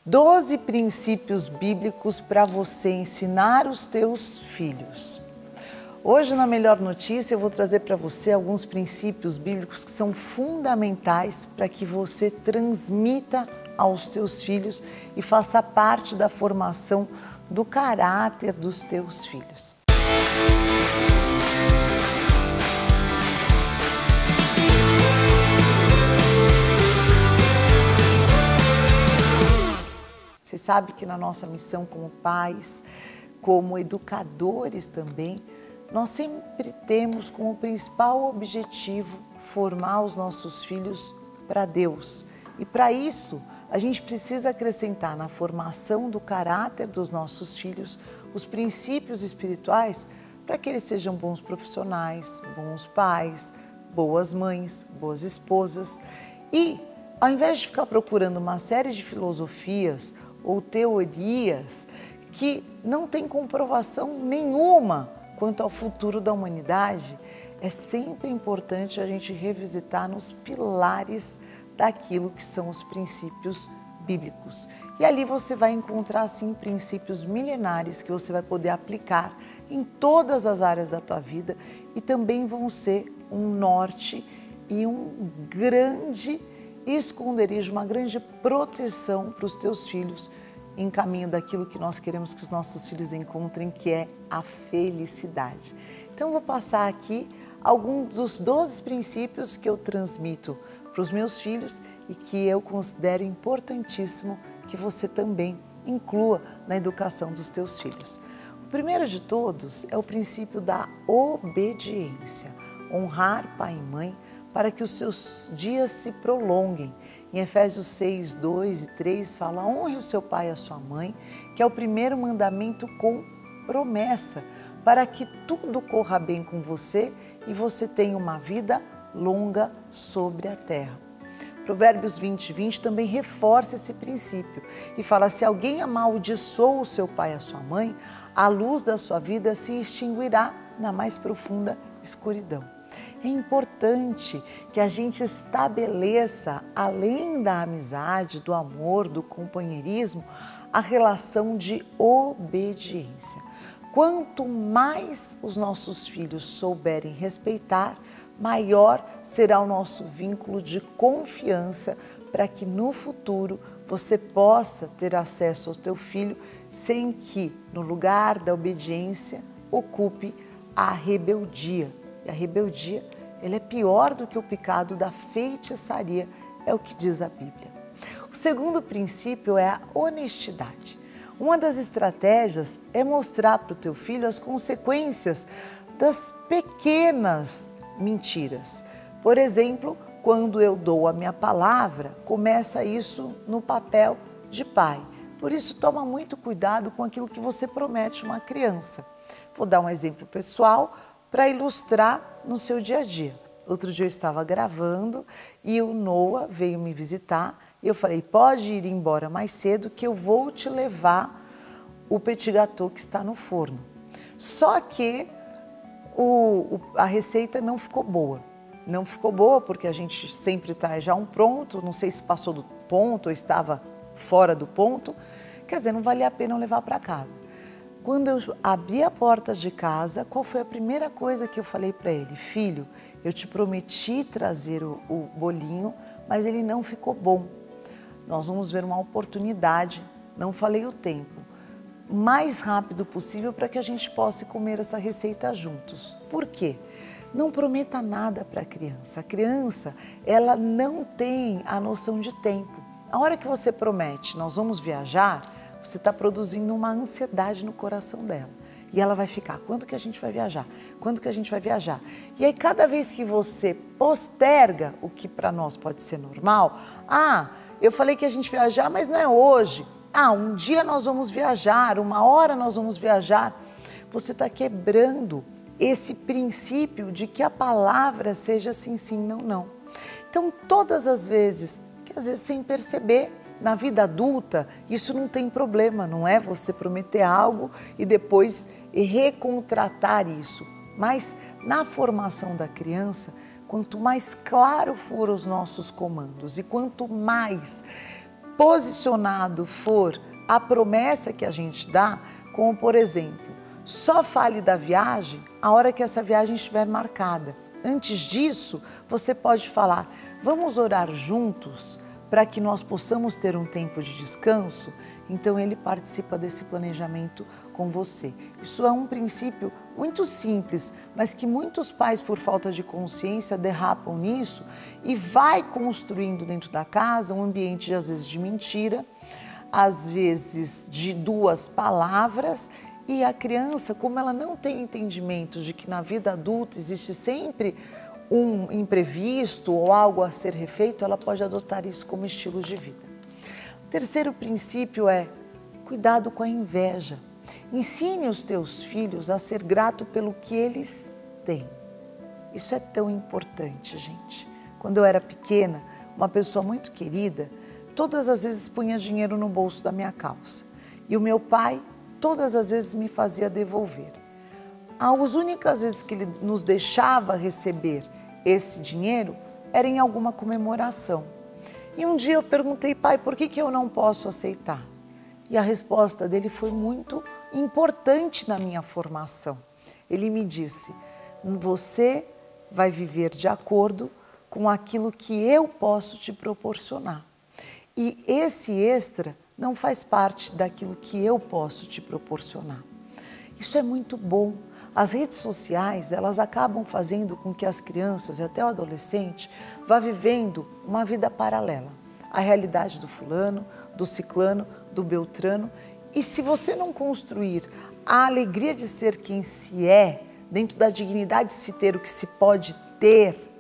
12 princípios bíblicos para você ensinar os teus filhos. Hoje, na Melhor Notícia, eu vou trazer para você alguns princípios bíblicos que são fundamentais para que você transmita aos teus filhos e faça parte da formação do caráter dos teus filhos. Você sabe que na nossa missão como pais, como educadores também, nós sempre temos como principal objetivo formar os nossos filhos para Deus. E para isso, a gente precisa acrescentar na formação do caráter dos nossos filhos os princípios espirituais para que eles sejam bons profissionais, bons pais, boas mães, boas esposas. E ao invés de ficar procurando uma série de filosofias ou teorias que não têm comprovação nenhuma quanto ao futuro da humanidade, é sempre importante a gente revisitar nos pilares daquilo que são os princípios bíblicos. E ali você vai encontrar, sim, princípios milenares que você vai poder aplicar em todas as áreas da tua vida e também vão ser um norte e um grande esconderijo, uma grande proteção para os teus filhos em caminho daquilo que nós queremos que os nossos filhos encontrem, que é a felicidade. Então, vou passar aqui alguns dos 12 princípios que eu transmito para os meus filhos e que eu considero importantíssimo que você também inclua na educação dos teus filhos. O primeiro de todos é o princípio da obediência. Honrar pai e mãe para que os seus dias se prolonguem. Em Efésios 6, 2 e 3 fala: honre o seu pai e a sua mãe, que é o primeiro mandamento com promessa, para que tudo corra bem com você e você tenha uma vida longa sobre a terra. Provérbios 20, 20 também reforça esse princípio e fala: se alguém amaldiçoa o seu pai e a sua mãe, a luz da sua vida se extinguirá na mais profunda escuridão. É importante que a gente estabeleça, além da amizade, do amor, do companheirismo, a relação de obediência. Quanto mais os nossos filhos souberem respeitar, maior será o nosso vínculo de confiança para que no futuro você possa ter acesso ao teu filho sem que, no lugar da obediência, ocupe a rebeldia. E a rebeldia, ela é pior do que o pecado da feitiçaria, é o que diz a Bíblia. O segundo princípio é a honestidade. Uma das estratégias é mostrar para o teu filho as consequências das pequenas mentiras. Por exemplo, quando eu dou a minha palavra, começa isso no papel de pai. Por isso, toma muito cuidado com aquilo que você promete a uma criança. Vou dar um exemplo pessoal para ilustrar no seu dia a dia. Outro dia eu estava gravando e o Noah veio me visitar e eu falei: pode ir embora mais cedo que eu vou te levar o petit gâteau que está no forno. Só que a receita não ficou boa. Não ficou boa porque a gente sempre traz já um pronto, não sei se passou do ponto ou estava fora do ponto. Quer dizer, não valia a pena eu levar para casa. Quando eu abri a porta de casa, qual foi a primeira coisa que eu falei para ele? Filho, eu te prometi trazer o bolinho, mas ele não ficou bom. Nós vamos ver uma oportunidade, não falei o tempo, mais rápido possível para que a gente possa comer essa receita juntos. Por quê? Não prometa nada para a criança. A criança, ela não tem a noção de tempo. A hora que você promete, nós vamos viajar, você está produzindo uma ansiedade no coração dela. E ela vai ficar: quando que a gente vai viajar? Quando que a gente vai viajar? E aí, cada vez que você posterga o que para nós pode ser normal, eu falei que a gente viajar, mas não é hoje. Um dia nós vamos viajar, uma hora nós vamos viajar. Você está quebrando esse princípio de que a palavra seja sim, sim, não, não. Então, todas as vezes, que às vezes sem perceber, na vida adulta, isso não tem problema, não é você prometer algo e depois recontratar isso. Mas na formação da criança, quanto mais claro for os nossos comandos e quanto mais posicionado for a promessa que a gente dá, como por exemplo, só fale da viagem a hora que essa viagem estiver marcada. Antes disso, você pode falar, vamos orar juntos para que nós possamos ter um tempo de descanso? Então ele participa desse planejamento com você. Isso é um princípio muito simples, mas que muitos pais, por falta de consciência, derrapam nisso e vai construindo dentro da casa um ambiente, às vezes, de mentira, às vezes de duas palavras, e a criança, como ela não tem entendimento de que na vida adulta existe sempre um imprevisto ou algo a ser refeito, ela pode adotar isso como estilo de vida. O terceiro princípio é cuidado com a inveja. Ensine os teus filhos a ser grato pelo que eles têm. Isso é tão importante, gente. Quando eu era pequena, uma pessoa muito querida, todas as vezes punha dinheiro no bolso da minha calça. E o meu pai, todas as vezes me fazia devolver. As únicas vezes que ele nos deixava receber esse dinheiro era em alguma comemoração. E um dia eu perguntei, pai, por que eu não posso aceitar? E a resposta dele foi muito importante na minha formação. Ele me disse, você vai viver de acordo com aquilo que eu posso te proporcionar. E esse extra não faz parte daquilo que eu posso te proporcionar. Isso é muito bom. As redes sociais, elas acabam fazendo com que as crianças e até o adolescente vá vivendo uma vida paralela. A realidade do fulano, do ciclano, do beltrano. E se você não construir a alegria de ser quem se é, dentro da dignidade de se ter o que se pode ter,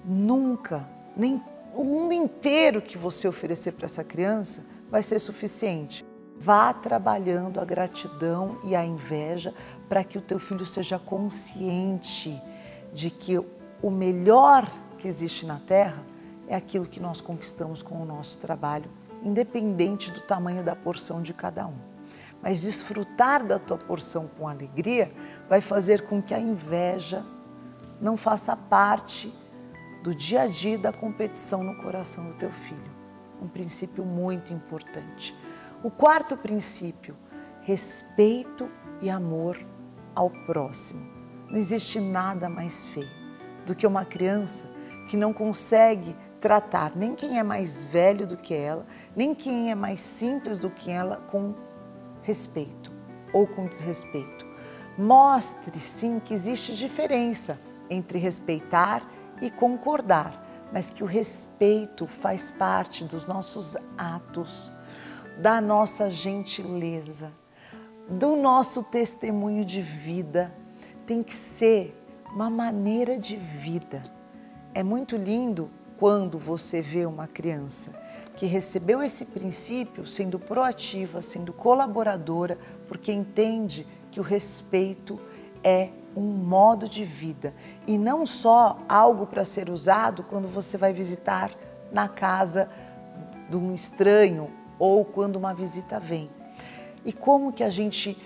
nunca, nem o mundo inteiro que você oferecer para essa criança vai ser suficiente. Vá trabalhando a gratidão e a inveja para que o teu filho seja consciente de que o melhor que existe na Terra é aquilo que nós conquistamos com o nosso trabalho, independente do tamanho da porção de cada um. Mas desfrutar da tua porção com alegria vai fazer com que a inveja não faça parte do dia a dia da competição no coração do teu filho. Um princípio muito importante. O quarto princípio, respeito e amor ao próximo. Não existe nada mais feio do que uma criança que não consegue tratar nem quem é mais velho do que ela, nem quem é mais simples do que ela com respeito ou com desrespeito. Mostre sim que existe diferença entre respeitar e concordar, mas que o respeito faz parte dos nossos atos, da nossa gentileza, do nosso testemunho de vida. Tem que ser uma maneira de vida. É muito lindo quando você vê uma criança que recebeu esse princípio sendo proativa, sendo colaboradora, porque entende que o respeito é um modo de vida e não só algo para ser usado quando você vai visitar na casa de um estranho ou quando uma visita vem. E como que a gente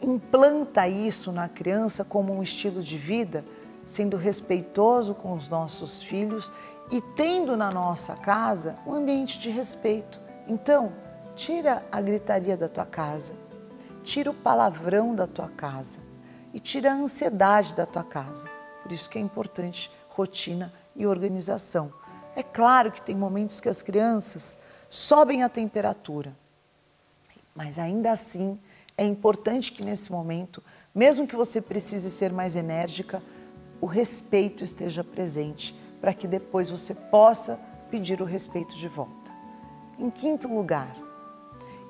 implanta isso na criança como um estilo de vida, sendo respeitoso com os nossos filhos e tendo na nossa casa um ambiente de respeito. Então, tira a gritaria da tua casa, tira o palavrão da tua casa e tira a ansiedade da tua casa. Por isso que é importante rotina e organização. É claro que tem momentos que as crianças sobem a temperatura, mas ainda assim é importante que nesse momento, mesmo que você precise ser mais enérgica, o respeito esteja presente para que depois você possa pedir o respeito de volta. Em quinto lugar,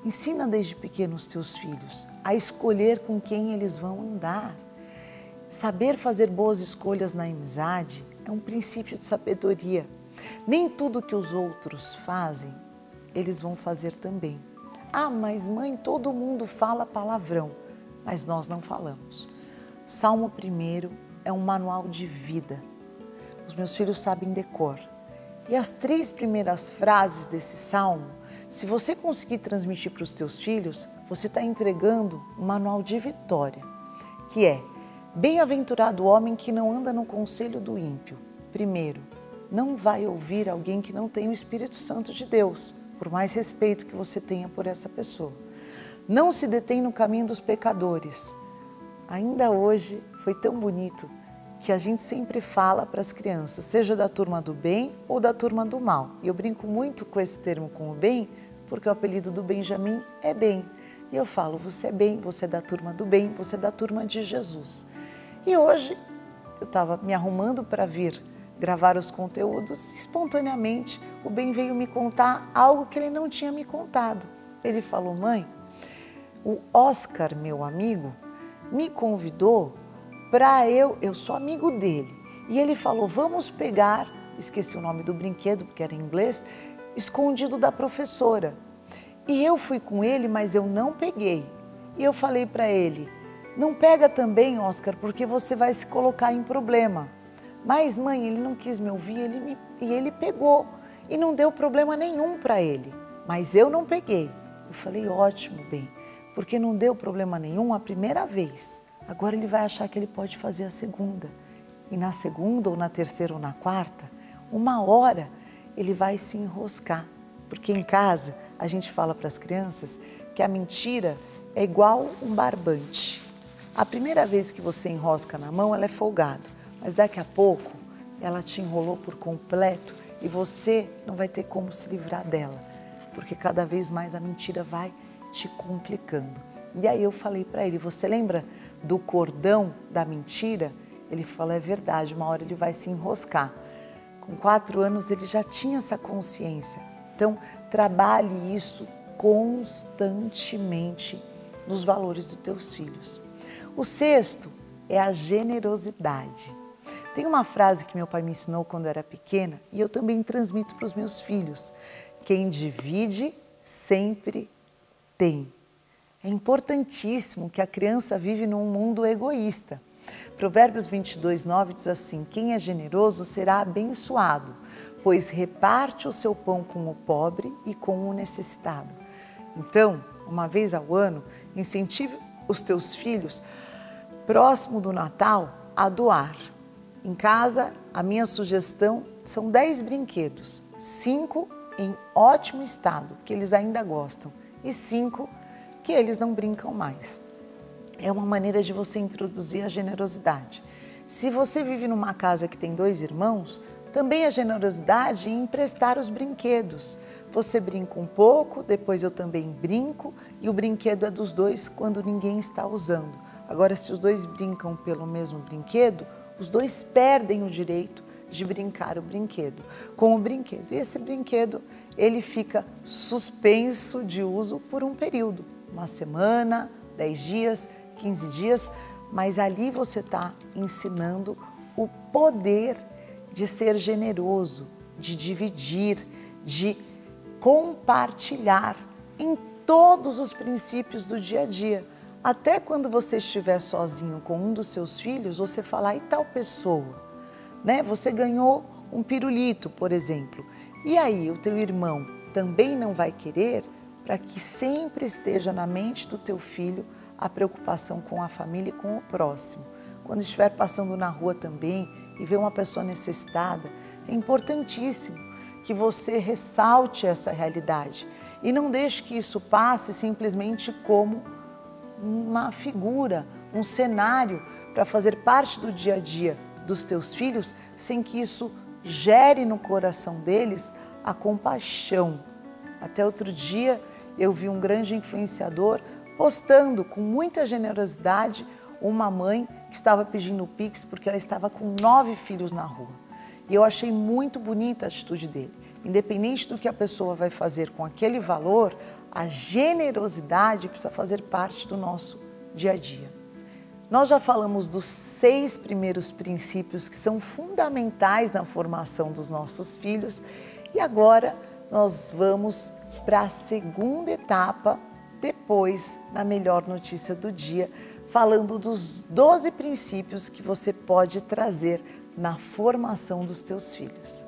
ensina desde pequeno os teus filhos a escolher com quem eles vão andar. Saber fazer boas escolhas na amizade é um princípio de sabedoria. Nem tudo que os outros fazem, eles vão fazer também. Ah, mas mãe, todo mundo fala palavrão, mas nós não falamos. Salmo 1 é um manual de vida. Os meus filhos sabem decor. E as 3 primeiras frases desse salmo, se você conseguir transmitir para os teus filhos, você está entregando um manual de vitória, que é: bem-aventurado o homem que não anda no conselho do ímpio. Primeiro, não vai ouvir alguém que não tem o Espírito Santo de Deus. por mais respeito que você tenha por essa pessoa. Não se detém no caminho dos pecadores. Ainda hoje foi tão bonito que a gente sempre fala para as crianças, seja da turma do bem ou da turma do mal. E eu brinco muito com esse termo com o bem, porque o apelido do Benjamin é bem. E eu falo, você é bem, você é da turma do bem, você é da turma de Jesus. E hoje eu estava me arrumando para vir gravar os conteúdos, espontaneamente o Ben veio me contar algo que ele não tinha me contado. Ele falou, mãe, o Oscar, meu amigo, me convidou para eu sou amigo dele. E ele falou, vamos pegar, esqueci o nome do brinquedo, porque era em inglês, escondido da professora. E eu fui com ele, mas eu não peguei. E eu falei para ele, não pega também, Oscar, porque você vai se colocar em problema. Mas, mãe, ele não quis me ouvir e ele pegou. E não deu problema nenhum para ele. Mas eu não peguei. Eu falei, ótimo, bem, porque não deu problema nenhum a primeira vez. Agora ele vai achar que ele pode fazer a segunda. E na segunda, ou na terceira, ou na quarta, uma hora ele vai se enroscar. Porque em casa a gente fala para as crianças que a mentira é igual um barbante. A primeira vez que você enrosca na mão, ela é folgado. Mas daqui a pouco ela te enrolou por completo e você não vai ter como se livrar dela. Porque cada vez mais a mentira vai te complicando. E aí eu falei para ele, você lembra do cordão da mentira? Ele falou, é verdade, uma hora ele vai se enroscar. Com 4 anos ele já tinha essa consciência. Então, trabalhe isso constantemente nos valores dos teus filhos. O sexto é a generosidade. Tem uma frase que meu pai me ensinou quando eu era pequena e eu também transmito para os meus filhos. Quem divide sempre tem. É importantíssimo que a criança vive num mundo egoísta. Provérbios 22:9 diz assim, quem é generoso será abençoado, pois reparte o seu pão com o pobre e com o necessitado. Então, uma vez ao ano, incentive os teus filhos, próximo do Natal, a doar. Em casa, a minha sugestão são 10 brinquedos, 5 em ótimo estado, que eles ainda gostam, e 5 que eles não brincam mais. É uma maneira de você introduzir a generosidade. Se você vive numa casa que tem 2 irmãos, também a generosidade em emprestar os brinquedos. Você brinca um pouco, depois eu também brinco, e o brinquedo é dos 2 quando ninguém está usando. Agora, se os 2 brincam pelo mesmo brinquedo, os 2 perdem o direito de brincar com o brinquedo. E esse brinquedo, ele fica suspenso de uso por um período, uma semana, 10 dias, 15 dias, mas ali você está ensinando o poder de ser generoso, de dividir, de compartilhar em todos os princípios do dia a dia. Até quando você estiver sozinho com um dos seus filhos, você falar, e tal pessoa, né? Você ganhou um pirulito, por exemplo. E aí, o teu irmão também não vai querer para que sempre esteja na mente do teu filho a preocupação com a família e com o próximo. Quando estiver passando na rua também e ver uma pessoa necessitada, é importantíssimo que você ressalte essa realidade e não deixe que isso passe simplesmente como uma figura, um cenário para fazer parte do dia a dia dos teus filhos, sem que isso gere no coração deles a compaixão. Até outro dia eu vi um grande influenciador postando com muita generosidade uma mãe que estava pedindo o Pix porque ela estava com 9 filhos na rua. E eu achei muito bonita a atitude dele. Independente do que a pessoa vai fazer com aquele valor, a generosidade precisa fazer parte do nosso dia a dia. Nós já falamos dos 6 primeiros princípios que são fundamentais na formação dos nossos filhos e agora nós vamos para a segunda etapa, depois, na melhor notícia do dia, falando dos 12 princípios que você pode trazer na formação dos teus filhos.